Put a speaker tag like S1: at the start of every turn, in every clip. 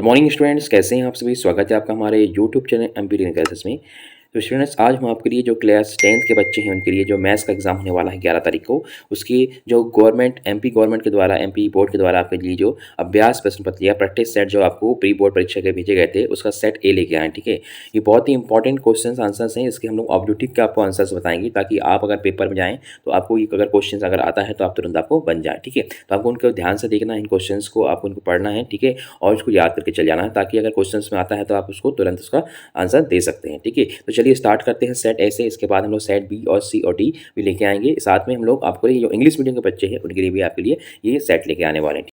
S1: Good morning students, कैसे हैं आप सभी। स्वागत है आपका हमारे YouTube channel MP reading classes में। तो स्टूडेंट्स, आज हम आपके लिए जो क्लास 10th के बच्चे हैं उनके लिए जो मैथ्स का एग्जाम होने वाला है 11 तारीख को, उसकी जो गवर्नमेंट एमपी गवर्नमेंट के द्वारा एमपी बोर्ड के द्वारा आपके लिए जो अभ्यास प्रश्न पत्र या प्रैक्टिस सेट जो आपको प्री बोर्ड परीक्षा के भेजे गए थे उसका सेट ए लेके आए। ठीक है, ये बहुत ही इंपॉर्टेंट क्वेश्चन आंसर्स हैं। इसके हम लोग ऑब्जेक्टिव के आपको आंसर्स बताएंगे ताकि आप अगर पेपर में जाएँ तो आपको ये अगर क्वेश्चन अगर आता है तो आप तुरंत आपको बन जाए। ठीक है, तो आपको उनको ध्यान से देखना है, इन क्वेश्चन को आपको उनको पढ़ना है। ठीक है, और उसको याद करके चल जाना है ताकि अगर क्वेश्चन में आता है तो आप उसको तुरंत उसका आंसर दे सकते हैं। ठीक है, तो चलिए स्टार्ट करते हैं सेट ऐसे। इसके बाद हम लोग सेट बी और सी और डी भी लेके आएंगे। साथ में हम लोग आपको ये जो इंग्लिश मीडियम के बच्चे हैं उनके लिए भी आपके लिए ये सेट लेके आने वाले हैं।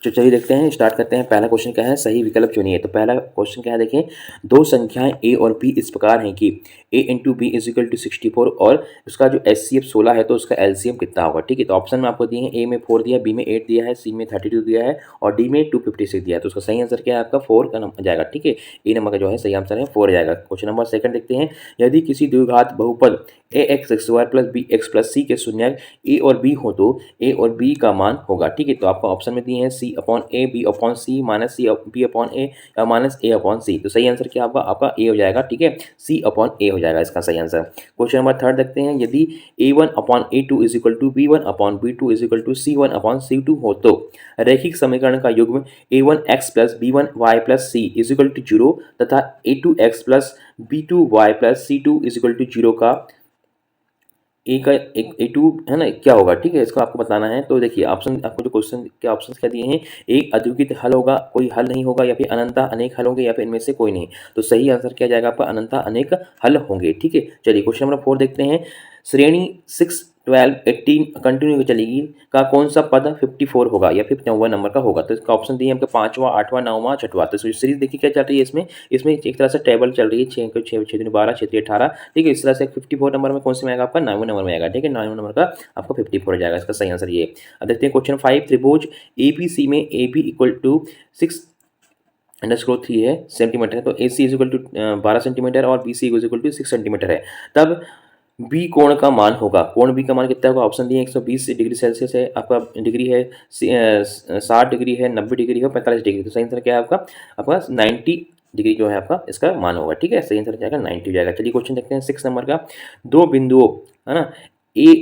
S1: तो चलिए देखते हैं, स्टार्ट करते हैं। पहला क्वेश्चन क्या है, सही विकल्प चुनिए। तो पहला क्वेश्चन क्या है, देखें, दो संख्याएं ए और बी इस प्रकार हैं कि A into B is equal to 64 और उसका जो एचसीएफ 16 है तो उसका एलसीएम कितना होगा। ठीक है, तो ऑप्शन में आपको दिए हैं, ए में 4 दिया है, बी में 8 दिया है, सी में 32 दिया है और डी में 256 दिया है। तो उसका सही आंसर क्या है आपका 4 का नंबर जाएगा। ठीक है, ए नंबर का जो है सही आंसर है 4 जाएगा। क्वेश्चन नंबर सेकंड देखते हैं, यदि किसी द्विघात बहुपद A X X Y plus B X plus C के शून्यक ए और बी हो तो ए और बी का मान होगा। ठीक है, तो आपको ऑप्शन में दिए हैं सी अपॉन ए, बी अपॉन सी, माइनस सी बी अपॉन ए या माइनस ए अपॉन सी। तो सही आंसर क्या आपका आपका ए हो जाएगा। ठीक है, सी अपॉन ए हो जाएगा इसका सही आंसर। क्वेश्चन नंबर थर्ड देखते हैं, यदि A1 upon A2 is equal to B1 upon B2 is equal to C1 upon C2 हो तो रैखिक समीकरण का युग्म A1x plus B1y plus C is equal to 0 तथा A2x plus B2y plus C2 is equal to 0 का ए का एक A2 है ना क्या होगा। ठीक है, इसको आपको बताना है। तो देखिए ऑप्शन, आपको जो क्वेश्चन के ऑप्शन क्या दिए हैं, एक अद्वितीय हल होगा, कोई हल नहीं होगा, या फिर अनंता अनेक हल होंगे, या फिर इनमें से कोई नहीं। तो सही आंसर क्या जाएगा आपका अनंता अनेक हल होंगे। ठीक है, चलिए क्वेश्चन नंबर 4 देखते हैं, श्रेणी 6 12 18 कंटिन्यू चलेगी का कौन सा पद 54 होगा या फिर 54 नंबर का होगा। तो इसका ऑप्शन दिए हमको 5वां 8वां 9वां 6वां। तो सीरीज देखिए क्या चल रही है इसमें, एक तरह से टेबल चल रही है, 6 को 6 6 12 6 18। ठीक है, इस तरह से 54 नंबर में कौन से में आएगा आपका 9वें नंबर में आएगा। ठीक है, 9वें नंबर का आपका 54 हो जाएगा। इसका सही आंसर ये। अब देखते हैं क्वेश्चन 5, त्रिभुज ए बी सी में ए बी इक्वल टू 6_3 है सेंटीमीटर है, तो A C is equal to 12 centimetre और B C is equal to 6 centimetre है, तब बी कोण का मान होगा। कोण बी का मान कितना होगा, ऑप्शन दिए 120 डिग्री सेल्सियस है आपका, डिग्री है 60 डिग्री है, 90 डिग्री है, 45 डिग्री। तो सही आंसर क्या है आपका आपका 90 डिग्री जो है आपका इसका मान होगा। ठीक है, सही आंसर जाएगा 90 हो जाएगा। चलिए क्वेश्चन देखते हैं 6 नंबर का, दो बिंदुओं है ना, ए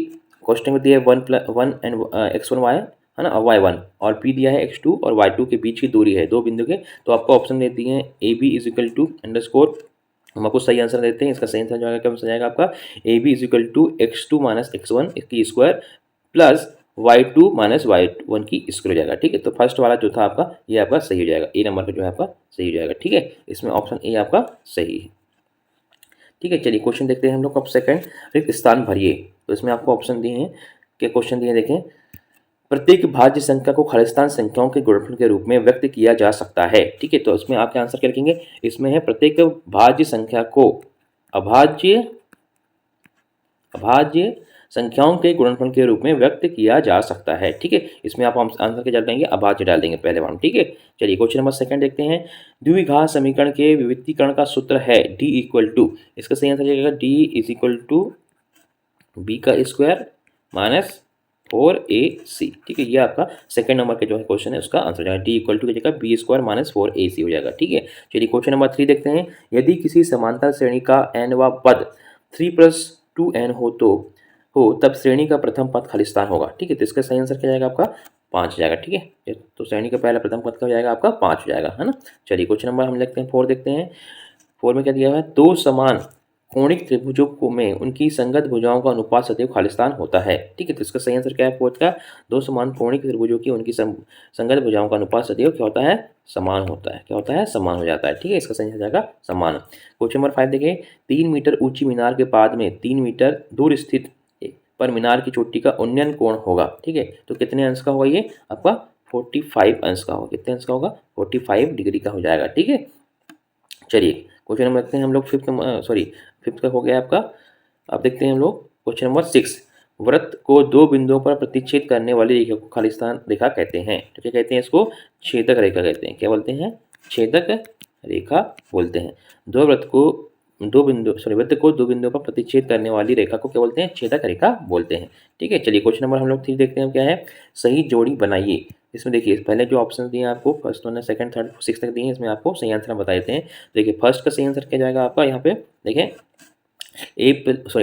S1: क्वेश्चन में दिया है 1 एंड x1 y है ना, y1 और p दिया है x2 और y2 के बीच की दूरी है दो बिंदु के। तो आपको ऑप्शन देती है A B is equal to underscore, हम आपको सही आंसर देते हैं। इसका सही आंसर जो है क्या हो जाएगा आपका A B is equal to x2 minus x1 की square plus y2 minus y1 की स्क्वायर हो जाएगा। ठीक है, तो फर्स्ट वाला जो था आपका ये आपका सही हो जाएगा, ए नंबर का जो है आपका सही हो जाएगा। ठीक है, इसमें ऑप्शन ए आपका सही है। ठीक है, चलिए क्वेश्चन देखते हैं हम लोग। अब सेकंड, रिक्त स्थान भरिए। तो इसमें आपको ऑप्शन दिए हैं, क्या क्वेश्चन दिए हैं देखें, प्रत्येक भाज्य संख्या को खालिस्तान संख्याओं के गुणनफल के रूप में व्यक्त किया जा सकता है। ठीक है, तो इसमें आपके आंसर क्या लिखेंगे, इसमें है प्रत्येक भाज्य संख्या को अभाज्य अभाज्य संख्याओं के गुणनफल के रूप में व्यक्त किया जा सकता है। ठीक है, इसमें आप आंसर क्या डाल देंगे, अभाज्य डाल देंगे पहले वन। ठीक है, चलिए क्वेश्चन नंबर सेकंड देखते हैं, द्विघात समीकरण के विविधीकरण का सूत्र है डी इक्वल टू, इसका सही आंसर जाएगा D is equal to B का स्क्वायर माइनस 4ac। ठीक है, ये आपका सेकंड नंबर का जो है क्वेश्चन है उसका आंसर हो जाएगा डी इक्वल टू की जगह बी स्क्वायर माइनस 4ac हो जाएगा। ठीक है, चलिए क्वेश्चन नंबर 3 देखते हैं, यदि किसी समांतर श्रेणी का nवा पद 3+2n हो तब श्रेणी का प्रथम पद खालिस्तान होगा। ठीक है, तो इसका सही आंसर क्या जाएगा आपका 5 जाएगा। ठीक है, तो श्रेणी का पहला प्रथम पद का हो जाएगा आपका 5 हो जाएगा, है ना। चलिए क्वेश्चन नंबर हम देखते हैं 4 देखते हैं। 4 में क्या दिया हुआ है, दो समान कोणिक त्रिभुजों में उनकी संगत भुजाओं का अनुपात सदैव खालिस्तान होता है। ठीक है, तो इसका सही आंसर क्या है 4 का, दो समान कोणिक त्रिभुजों की उनकी संगत भुजाओं का अनुपात सदैव क्या होता है, समान होता है। क्या होता है, समान हो जाता है। ठीक है, इसका सही हो जाएगा समान। क्वेश्चन नंबर 5 देखिए, 3 मीटर ऊंची मीनार के बाद में 3 मीटर दूर स्थित पर मीनार की चोटी का उन्नयन कोण होगा। ठीक है, तो कितने अंश का होगा ये आपका 45 अंश का होगा। कितने अंश का होगा 45 डिग्री का हो जाएगा। ठीक है, चलिए क्वेश्चन नंबर देखते हैं हम लोग फिफ्थ का हो गया आपका। अब देखते हैं हम लोग क्वेश्चन नंबर 6, वृत्त को दो बिंदुओं पर प्रतिच्छेद करने वाली रेखा को खालिस्तान रेखा कहते हैं। तो क्या कहते हैं, इसको छेदक रेखा कहते हैं। क्या बोलते हैं, छेदक रेखा बोलते हैं। वृत्त को दो बिंदुओं पर प्रतिच्छेद करने वाली रेखा को क्या बोलते हैं, छेदक रेखा बोलते हैं। ठीक है, चलिए क्वेश्चन नंबर हम लोग 3 देखते हैं क्या है, सही जोड़ी बनाइए। इसमें देखिए पहले जो ऑप्शन दिए हैं आपको first one, second, third, six तक दिए हैं, इसमें आपको सही आंसर बता देते हैं। देखिए फर्स्ट का सही आंसर क्या जाएगा आपका यहाँ पे, देखें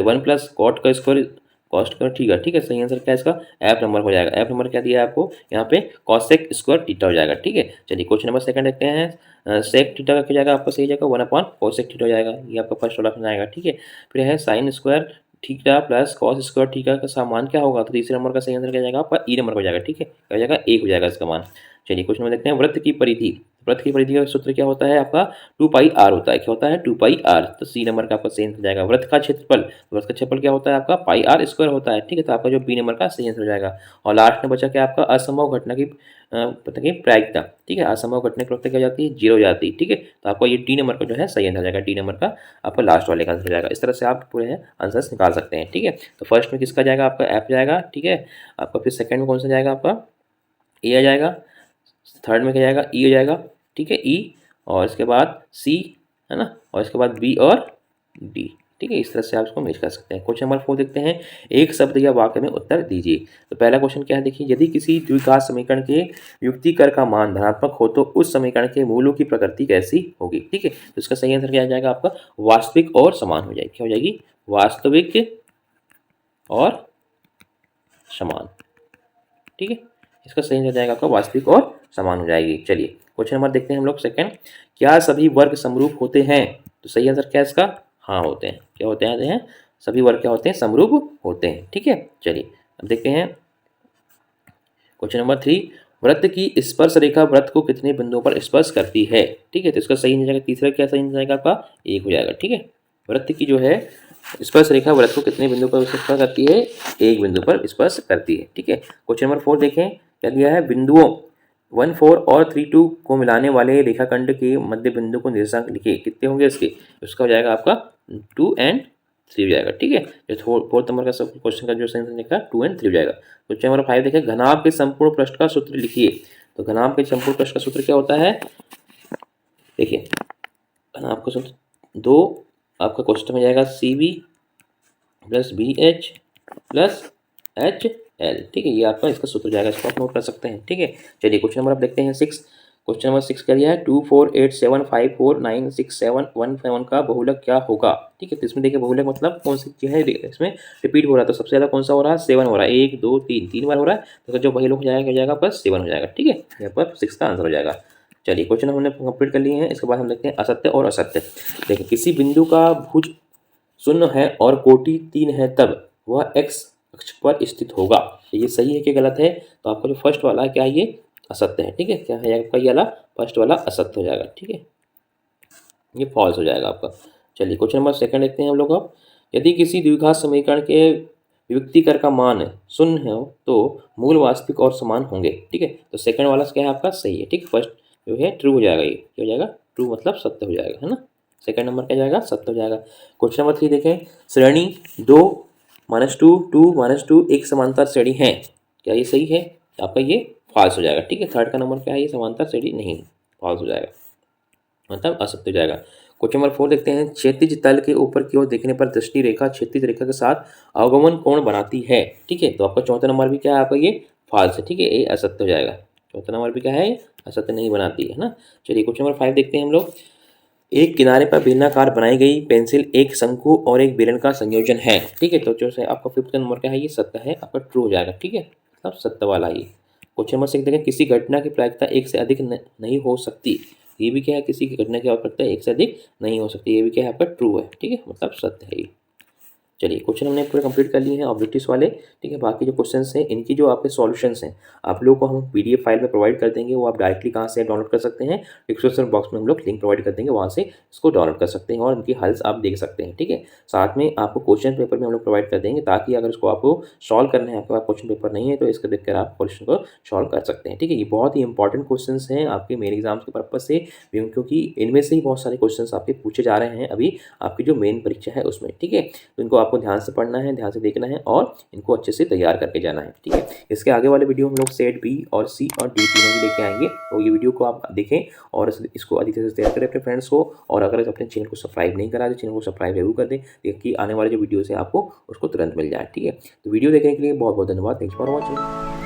S1: वन प्लस कॉट का स्क्वायर, कॉस्ट का, ठीक है सही आंसर क्या है इसका, एफ नंबर हो जाएगा। एफ नंबर क्या दिया है आपको यहाँ पे, कॉसेक स्क्वायर थीटा हो जाएगा। ठीक है, चलिए क्वेश्चन नंबर सेकंड देखते हैं। सेक थीटा का क्या जाएगा आपका, सही जाएगा 1 अपॉन कॉसेक थीटा हो जाएगा, ये आपका फर्स्ट वाला ऑप्शन आएगा। ठीक है, फिर है sine square theta plus cos square theta का समान क्या होगा, तो तीसरे नंबर का सही आंसर क्या जाएगा आपका, ई नंबर हो जाएगा। ठीक है, क्या हो जाएगा, एक हो जाएगा इसका मान। चलिए क्वेश्चन नंबर देखते हैं, वृत्त की परिधि, वृत्त की परिधि का सूत्र क्या होता है आपका, 2πr होता है। क्या होता है, 2πr, तो सी नंबर का आपका सही आंसर हो जाएगा। वृत्त का क्षेत्रफल, वृत्त का क्षेत्रफल क्या होता है आपका, πr स्क्वायर होता है। ठीक है, तो आपका जो बी नंबर का सही आंसर हो जाएगा। और लास्ट में बचा क्या आपका, असंभव घटना की पता की प्रायिकता। ठीक है, असंभव घटना की प्रायिकता क्या हो जाती है, 0 हो जाती है। ठीक है, तो आपको ये डी नंबर का जो है सही आंसर हो जाएगा, डी नंबर का आपका लास्ट वाले का आंसर हो जाएगा। इस तरह से आप पूरे आंसर्स निकाल सकते हैं। ठीक है, तो फर्स्ट में किसका जाएगा आपका, एफ जाएगा। ठीक है, आपका फिर सेकंड में कौन सा जाएगा आपका, ए आ जाएगा। थर्ड में क्या जाएगा, ई हो जाएगा। ठीक है, ई, और इसके बाद सी, है ना, और इसके बाद बी और डी। ठीक है, इस तरह से आप इसको मैच कर सकते हैं। क्वेश्चन नंबर 4 देखते हैं, एक शब्द या वाक्य में उत्तर दीजिए। तो पहला क्वेश्चन क्या है, देखिए यदि किसी द्विघात समीकरण के युक्तिकर का मान धनात्मक हो तो उस समीकरण के मूलों की प्रकृति कैसी होगी। ठीक है, तो इसका सही आंसर क्या आ जाएगा आपका, वास्तविक और समान हो जाएगी। क्या हो जाएगी, वास्तविक और समान। ठीक है, इसका सही आंसर जाएगा आपका वास्तविक और समान हो जाएगी। चलिए क्वेश्चन नंबर देखते हैं हम लोग सेकंड, क्या सभी वर्ग समरूप होते हैं। तो सही आंसर क्या है इसका, हाँ होते हैं। क्या होते हैं, सभी वर्ग क्या होते हैं, समरूप होते हैं। ठीक है, चलिए अब देखते हैं क्वेश्चन नंबर 3, वृत्त की स्पर्श रेखा वृत्त को कितने बिंदुओं पर स्पर्श करती है। ठीक है, तो इसका सही हो जाएगा, तीसरा क्या सही हो जाएगा आपका, एक हो जाएगा। ठीक है, वृत्त की जो है स्पर्श रेखा वृत्त को कितने बिंदु पर स्पर्श करती है, एक बिंदु पर स्पर्श करती है। ठीक है, क्वेश्चन नंबर 4 देखें, क्या दिया है, बिंदुओं 1, 4 और 3, 2 को मिलाने वाले रेखाखंड के मध्य बिंदु को निर्देशांक लिखिए, कितने होंगे इसके, उसका हो जाएगा आपका 2 और 3 हो जाएगा। ठीक है, जो फोर्थ नंबर का सब क्वेश्चन का जो सही आंसर लिखा 2 और 3 हो जाएगा। क्वेश्चन नंबर 5 देखें, घनाभ के संपूर्ण पृष्ठ का सूत्र लिखिए। तो घनाभ के संपूर्ण पृष्ठ का सूत्र क्या होता है, देखिए घनाभ का सूत्र 2 आपका क्वेश्चन में जाएगा CV plus BH plus HL। ठीक है, ये आपका इसका सूत्र जाएगा, इसको आप नोट कर सकते हैं। ठीक है, चलिए क्वेश्चन नंबर आप देखते हैं 6। क्वेश्चन नंबर 6 क्या दिया है, 2, 4, 8, 7, 5, 4, 9, 6, 7, 1, 7 का बहुलक क्या होगा। ठीक है, तो इसमें देखिए बहुलक मतलब कौन सी चीज़ है, इसमें रिपीट हो रहा है, तो सबसे ज़्यादा कौन सा हो रहा है, 7 हो रहा है, 1, 2, 3 बार हो रहा है, तो जो बहुलक हो जाएगा क्या जाएगा प्लस 7 हो जाएगा। ठीक है, यहाँ पर 6 का आंसर हो जाएगा। चलिए क्वेश्चन हमने कंप्लीट कर लिए हैं, इसके बाद हम देखते हैं असत्य और असत्य। देखिए किसी बिंदु का भुज 0 है और कोटि 3 है तब वह x अक्ष पर स्थित होगा। ये सही है कि गलत है, तो आपका जो फर्स्ट वाला है क्या है, ये असत्य है। ठीक है, क्या है आपका, ये वाला फर्स्ट वाला असत्य हो जाएगा। ठीक है, ये फॉल्स हो जाएगा आपका। चलिए क्वेश्चन नंबर सेकंड देखते हैं हम लोग अब, यदि किसी द्विघात समीकरण के वियुक्तिकर का मान 0 है तो मूल वास्तविक और समान होंगे। ठीक है, तो सेकंड वाला क्या है आपका, सही है। ठीक है, फर्स्ट जो है ट्रू हो जाएगा, ये क्या हो जाएगा, ट्रू मतलब सत्य हो जाएगा, है ना, सेकंड नंबर क्या जाएगा, सत्य हो जाएगा। क्वेश्चन नंबर 3 देखें, श्रेणी 2, -2, 2, -2 एक समांतर श्रेणी है, क्या ये सही है, आपका ये फॉल्स हो जाएगा। ठीक है, थर्ड का नंबर क्या है, ये समांतर श्रेणी नहीं, फॉल्स हो जाएगा, मतलब असत्य हो जाएगा। क्वेश्चन नंबर 4 देखते हैं, क्षैतिज तल के ऊपर की ओर देखने पर दृष्टि रेखा क्षैतिज रेखा के साथ अवगमन कोण बनाती है। ठीक है, तो आपका चौथा नंबर भी क्या है आपका, ये फॉल्स है। ठीक है, ये असत्य हो जाएगा, चौथा नंबर भी क्या है, असत्य नहीं बनाती है ना। चलिए क्वेश्चन नंबर 5 देखते हैं हम लोग, एक किनारे पर बेलनाकार बनाई गई पेंसिल एक शंकु और एक बेलन का संयोजन है। ठीक है, तो जो है आपका फिफ्थ नंबर क्या है, ये सत्य है, आपका ट्रू हो जाएगा। ठीक है, मतलब सत्य वाला ये। क्वेश्चन नंबर 6 देखें, किसी घटना की प्रायिकता एक से अधिक नहीं हो सकती, ये भी क्या है, किसी की घटना की प्रायिकता एक से अधिक नहीं हो सकती, ये भी क्या है आपका ट्रू है। ठीक है, मतलब सत्य है ये। चलिए क्वेश्चन हमने पूरे कंप्लीट कर लिए हैं ऑब्जेक्टिव्स वाले। ठीक है, बाकी जो क्वेश्चंस हैं इनकी जो आपके सॉल्यूशंस हैं आप लोगों को हम PDF फाइल में प्रोवाइड कर देंगे, वो आप डायरेक्टली कहाँ से डाउनलोड कर सकते हैं, डिस्क्रिप्शन बॉक्स में हम लोग लिंक प्रोवाइड कर देंगे, वहाँ से इसको डाउनलोड कर सकते हैं और इनकी हल्स आप देख सकते हैं। ठीक है, साथ में आपको क्वेश्चन पेपर में हम लोग प्रोवाइड कर देंगे, ताकि अगर इसको आपको सॉल्व करना है, आपके पास क्वेश्चन पेपर नहीं है तो इसको देखकर आप क्वेश्चन को सॉल्व कर सकते हैं। ठीक है, ये बहुत ही इंपॉर्टेंट क्वेश्चन हैं आपके मेन एग्जाम्स के पर्पज से, क्योंकि इनमें से ही बहुत सारे क्वेश्चन आपके पूछे जा रहे हैं अभी आपकी जो मेन परीक्षा है उसमें। ठीक है, तो इनको आपको ध्यान से पढ़ना है, ध्यान से देखना है और इनको अच्छे से तैयार करके जाना है। ठीक है, इसके आगे वाले वीडियो हम लोग सेट B और C और D तीनों भी लेके आएंगे, तो ये वीडियो को आप देखें और इसको अधिक से शेयर करें अपने फ्रेंड्स को, और अगर अपने चैनल को सब्सक्राइब नहीं करा तो चैनल को सब्सक्राइब जरूर कर दें, ताकि आने वाले जो वीडियोस है आपको उसको तुरंत मिल जाए। ठीक है, तो वीडियो देखने के लिए बहुत बहुत धन्यवाद, थैंक्स फॉर वॉचिंग।